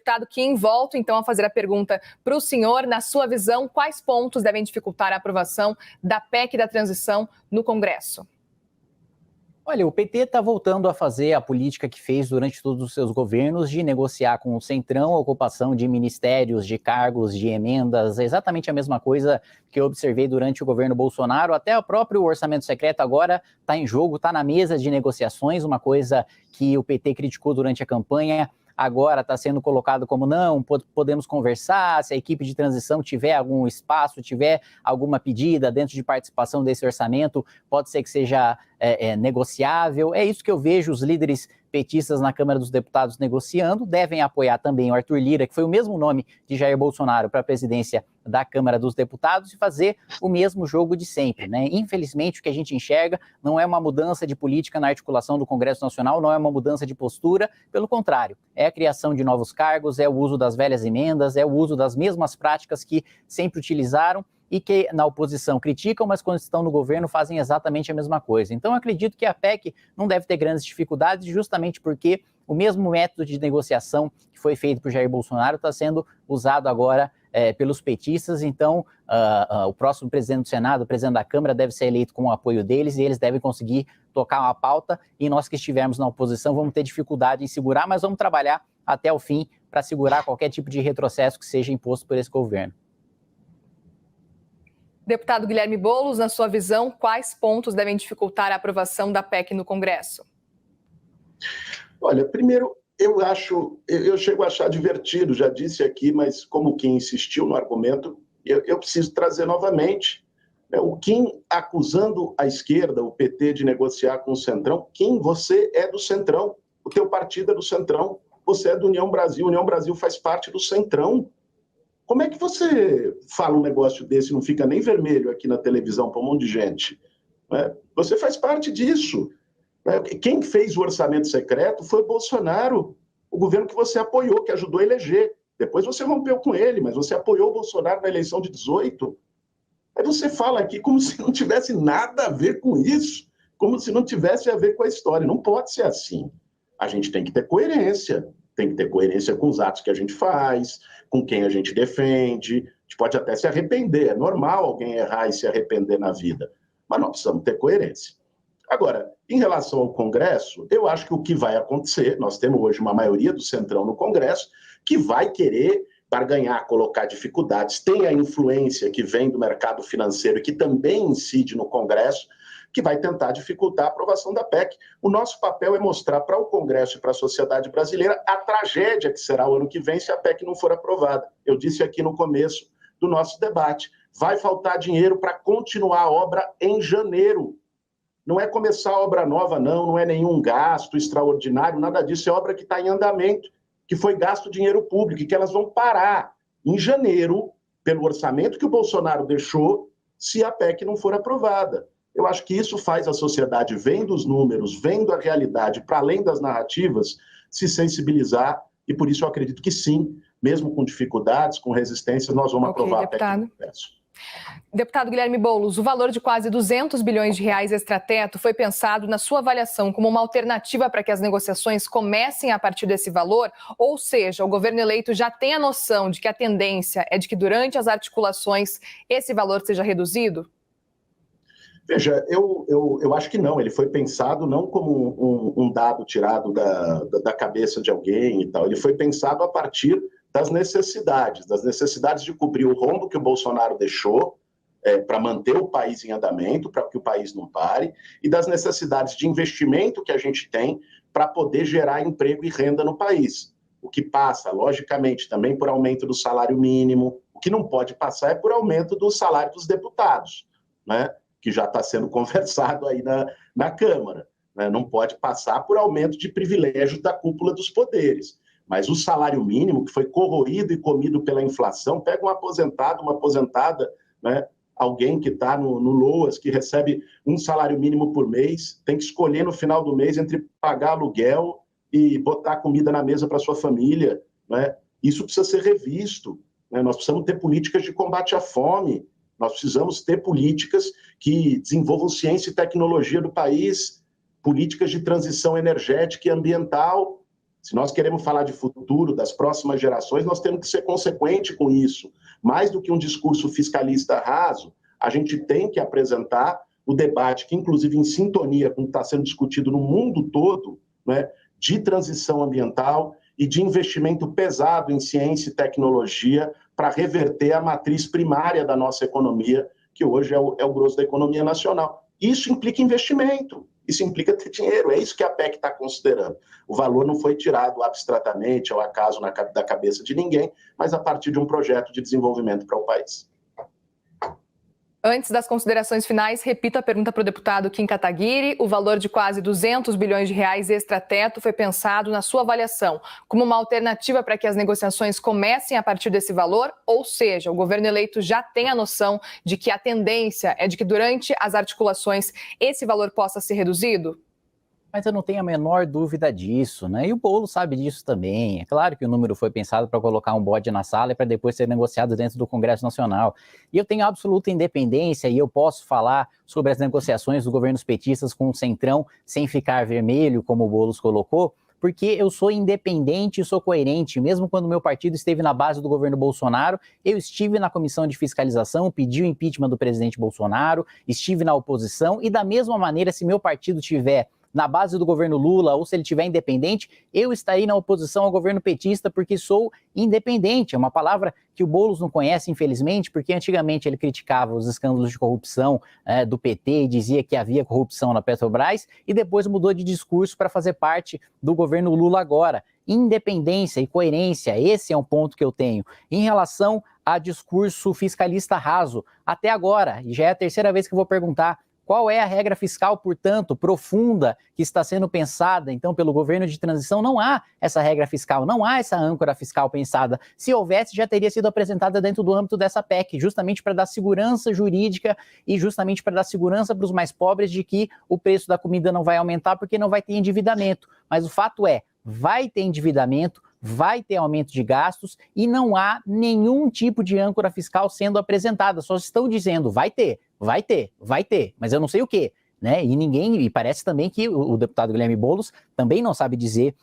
Deputado Kim, volto então a fazer a pergunta para o senhor. Na sua visão, quais pontos devem dificultar a aprovação da PEC da transição no Congresso? Olha, o PT está voltando a fazer a política que fez durante todos os seus governos de negociar com o Centrão a ocupação de ministérios, de cargos, de emendas, exatamente a mesma coisa que eu observei durante o governo Bolsonaro. Até o próprio orçamento secreto agora está em jogo, está na mesa de negociações, uma coisa que o PT criticou durante a campanha. Agora está sendo colocado como não, podemos conversar, se a equipe de transição tiver algum espaço, tiver alguma pedida dentro de participação desse orçamento, pode ser que seja negociável. É isso que eu vejo os líderes petistas na Câmara dos Deputados negociando, devem apoiar também o Arthur Lira, que foi o mesmo nome de Jair Bolsonaro para a presidência da Câmara dos Deputados, e fazer o mesmo jogo de sempre, né? Infelizmente, o que a gente enxerga não é uma mudança de política na articulação do Congresso Nacional, não é uma mudança de postura, pelo contrário, é a criação de novos cargos, é o uso das velhas emendas, é o uso das mesmas práticas que sempre utilizaram e que na oposição criticam, mas quando estão no governo fazem exatamente a mesma coisa. Então, acredito que a PEC não deve ter grandes dificuldades, justamente porque o mesmo método de negociação que foi feito por Jair Bolsonaro está sendo usado agora pelos petistas. Então, o próximo presidente do Senado, o presidente da Câmara, deve ser eleito com o apoio deles e eles devem conseguir tocar uma pauta, e nós que estivermos na oposição vamos ter dificuldade em segurar, mas vamos trabalhar até o fim para segurar qualquer tipo de retrocesso que seja imposto por esse governo. Deputado Guilherme Boulos, na sua visão, quais pontos devem dificultar a aprovação da PEC no Congresso? Olha, primeiro, eu chego a achar divertido, já disse aqui, mas como quem insistiu no argumento, eu preciso trazer novamente, o Kim acusando a esquerda, o PT, de negociar com o Centrão. Kim, você é do Centrão, o teu partido é do Centrão, você é do União Brasil faz parte do Centrão. Como é que você fala um negócio desse e não fica nem vermelho aqui na televisão para um monte de gente? Você faz parte disso. Quem fez o orçamento secreto foi o Bolsonaro, o governo que você apoiou, que ajudou a eleger. Depois você rompeu com ele, mas você apoiou o Bolsonaro na eleição de 18. Aí você fala aqui como se não tivesse nada a ver com isso, como se não tivesse a ver com a história. Não pode ser assim. A gente tem que ter coerência. Tem que ter coerência com os atos que a gente faz, com quem a gente defende. A gente pode até se arrepender. É normal alguém errar e se arrepender na vida. Mas nós precisamos ter coerência. Agora, em relação ao Congresso, eu acho que o que vai acontecer, nós temos hoje uma maioria do Centrão no Congresso, que vai querer barganhar, colocar dificuldades, tem a influência que vem do mercado financeiro e que também incide no Congresso, que vai tentar dificultar a aprovação da PEC. O nosso papel é mostrar para o Congresso e para a sociedade brasileira a tragédia que será o ano que vem se a PEC não for aprovada. Eu disse aqui no começo do nosso debate, vai faltar dinheiro para continuar a obra em janeiro. Não é começar a obra nova, não é nenhum gasto extraordinário, nada disso, é obra que está em andamento, que foi gasto dinheiro público e que elas vão parar em janeiro, pelo orçamento que o Bolsonaro deixou, se a PEC não for aprovada. Eu acho que isso faz a sociedade, vendo os números, vendo a realidade, para além das narrativas, se sensibilizar, e por isso eu acredito que sim, mesmo com dificuldades, com resistência, nós vamos aprovar deputado. a PEC no Congresso. Deputado Guilherme Boulos, o valor de quase 200 bilhões de reais extrateto foi pensado, na sua avaliação, como uma alternativa para que as negociações comecem a partir desse valor? Ou seja, o governo eleito já tem a noção de que a tendência é de que durante as articulações esse valor seja reduzido? Veja, eu acho que não. Ele foi pensado não como um dado tirado da cabeça de alguém e tal. Ele foi pensado a partir das necessidades de cobrir o rombo que o Bolsonaro deixou para manter o país em andamento, para que o país não pare, e das necessidades de investimento que a gente tem para poder gerar emprego e renda no país. O que passa, logicamente, também por aumento do salário mínimo. O que não pode passar é por aumento do salário dos deputados, né? Que já está sendo conversado aí na Câmara. Né? Não pode passar por aumento de privilégios da cúpula dos poderes. Mas o salário mínimo, que foi corroído e comido pela inflação, pega um aposentado, uma aposentada, né? Alguém que está no LOAS, que recebe um salário mínimo por mês, tem que escolher no final do mês entre pagar aluguel e botar comida na mesa para sua família. Né? Isso precisa ser revisto. Né? Nós precisamos ter políticas de combate à fome. Nós precisamos ter políticas que desenvolvam ciência e tecnologia do país, políticas de transição energética e ambiental. Se nós queremos falar de futuro, das próximas gerações, nós temos que ser consequente com isso. Mais do que um discurso fiscalista raso, a gente tem que apresentar o debate, que inclusive em sintonia com o que está sendo discutido no mundo todo, né, de transição ambiental e de investimento pesado em ciência e tecnologia para reverter a matriz primária da nossa economia, que hoje é o grosso da economia nacional. Isso implica investimento, isso implica ter dinheiro, é isso que a PEC está considerando. O valor não foi tirado abstratamente, ao acaso da cabeça de ninguém, mas a partir de um projeto de desenvolvimento para o país. Antes das considerações finais, repito a pergunta para o deputado Kim Kataguiri. O valor de quase 200 bilhões de reais extrateto foi pensado, na sua avaliação, como uma alternativa para que as negociações comecem a partir desse valor? Ou seja, o governo eleito já tem a noção de que a tendência é de que durante as articulações esse valor possa ser reduzido? Mas eu não tenho a menor dúvida disso, né? E o Boulos sabe disso também. É claro que o número foi pensado para colocar um bode na sala e para depois ser negociado dentro do Congresso Nacional. E eu tenho absoluta independência e eu posso falar sobre as negociações dos governos petistas com o Centrão sem ficar vermelho, como o Boulos colocou, porque eu sou independente e sou coerente. Mesmo quando o meu partido esteve na base do governo Bolsonaro, eu estive na comissão de fiscalização, pedi o impeachment do presidente Bolsonaro, estive na oposição e da mesma maneira, se meu partido tiver na base do governo Lula, ou se ele estiver independente, eu estarei na oposição ao governo petista, porque sou independente. É uma palavra que o Boulos não conhece, infelizmente, porque antigamente ele criticava os escândalos de corrupção do PT e dizia que havia corrupção na Petrobras, e depois mudou de discurso para fazer parte do governo Lula agora. Independência e coerência, esse é um ponto que eu tenho. Em relação a discurso fiscalista raso, até agora, e já é a terceira vez que eu vou perguntar, qual é a regra fiscal, portanto, profunda que está sendo pensada, então, pelo governo de transição? Não há essa regra fiscal, não há essa âncora fiscal pensada. Se houvesse, já teria sido apresentada dentro do âmbito dessa PEC, justamente para dar segurança jurídica e justamente para dar segurança para os mais pobres de que o preço da comida não vai aumentar porque não vai ter endividamento. Mas o fato é, vai ter endividamento, vai ter aumento de gastos e não há nenhum tipo de âncora fiscal sendo apresentada. Só estão dizendo, vai ter, mas eu não sei o quê, né? E parece também que o deputado Guilherme Boulos também não sabe dizer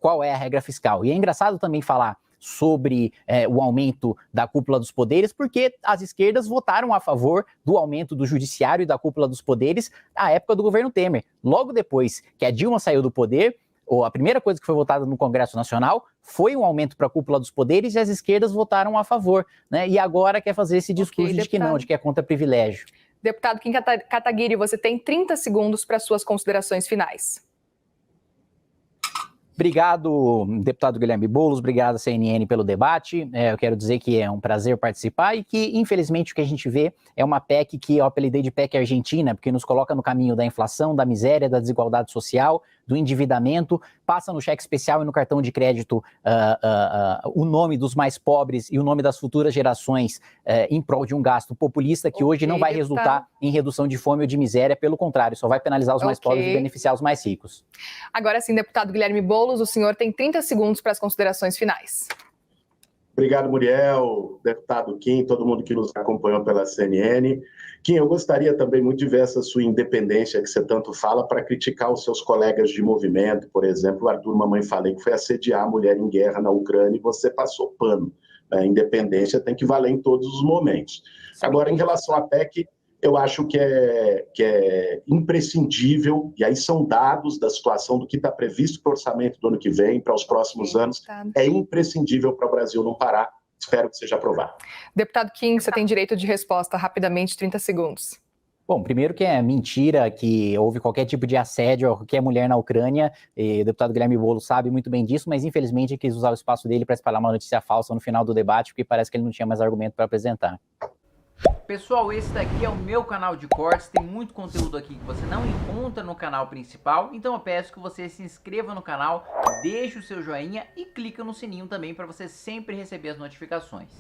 qual é a regra fiscal. E é engraçado também falar sobre o aumento da cúpula dos poderes, porque as esquerdas votaram a favor do aumento do judiciário e da cúpula dos poderes na época do governo Temer. Logo depois que a Dilma saiu do poder, a primeira coisa que foi votada no Congresso Nacional foi um aumento para a cúpula dos poderes e as esquerdas votaram a favor, né? E agora quer fazer esse discurso de que não, de que é contra privilégio. Deputado Kim Kataguiri, você tem 30 segundos para suas considerações finais. Obrigado, deputado Guilherme Boulos, obrigado, CNN, pelo debate. Eu quero dizer que é um prazer participar e que, infelizmente, o que a gente vê é uma PEC que eu apelidei de PEC Argentina, porque nos coloca no caminho da inflação, da miséria, da desigualdade social, do endividamento, passa no cheque especial e no cartão de crédito o nome dos mais pobres e o nome das futuras gerações em prol de um gasto populista que hoje não vai resultar em redução de fome ou de miséria, pelo contrário, só vai penalizar os mais pobres e beneficiar os mais ricos. Agora sim, deputado Guilherme Boulos, o senhor tem 30 segundos para as considerações finais. Obrigado, Muriel, deputado Kim, todo mundo que nos acompanhou pela CNN. Kim, eu gostaria também muito de ver essa sua independência que você tanto fala para criticar os seus colegas de movimento, por exemplo, o Arthur Mamãe Falei, que foi assediar a mulher em guerra na Ucrânia e você passou pano. A independência tem que valer em todos os momentos. Agora, em relação à PEC, eu acho que é imprescindível, e aí são dados da situação do que está previsto para o orçamento do ano que vem, para os próximos anos, é imprescindível para o Brasil não parar. Espero que seja aprovado. Deputado Kim, você tem direito de resposta rapidamente, 30 segundos. Bom, primeiro que é mentira que houve qualquer tipo de assédio a qualquer mulher na Ucrânia, o deputado Guilherme Boulos sabe muito bem disso, mas infelizmente quis usar o espaço dele para espalhar uma notícia falsa no final do debate, porque parece que ele não tinha mais argumento para apresentar. Pessoal, esse daqui é o meu canal de cortes, tem muito conteúdo aqui que você não encontra no canal principal, então eu peço que você se inscreva no canal, deixe o seu joinha e clica no sininho também para você sempre receber as notificações.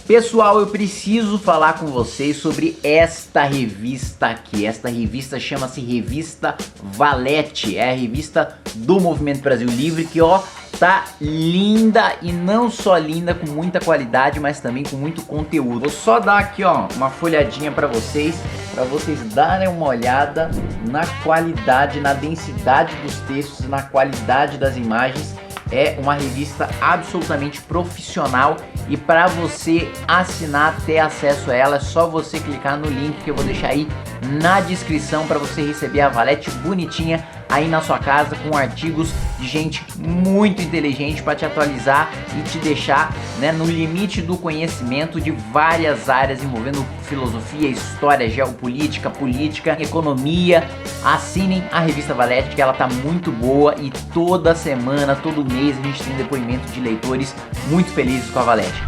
Pessoal, eu preciso falar com vocês sobre esta revista aqui. Esta revista chama-se Revista Valete, é a revista do Movimento Brasil Livre que, tá linda, e não só linda, com muita qualidade, mas também com muito conteúdo. Vou só dar aqui, ó, uma folhadinha para vocês darem uma olhada na qualidade, na densidade dos textos, na qualidade das imagens. É uma revista absolutamente profissional, e para você assinar, ter acesso a ela, é só você clicar no link que eu vou deixar aí na descrição para você receber a Valete bonitinha aí na sua casa, com artigos de gente muito inteligente para te atualizar e te deixar, né, no limite do conhecimento de várias áreas envolvendo filosofia, história, geopolítica, política, economia. Assinem a revista Valete, que ela tá muito boa, e toda semana, todo mês a gente tem depoimento de leitores muito felizes com a Valete.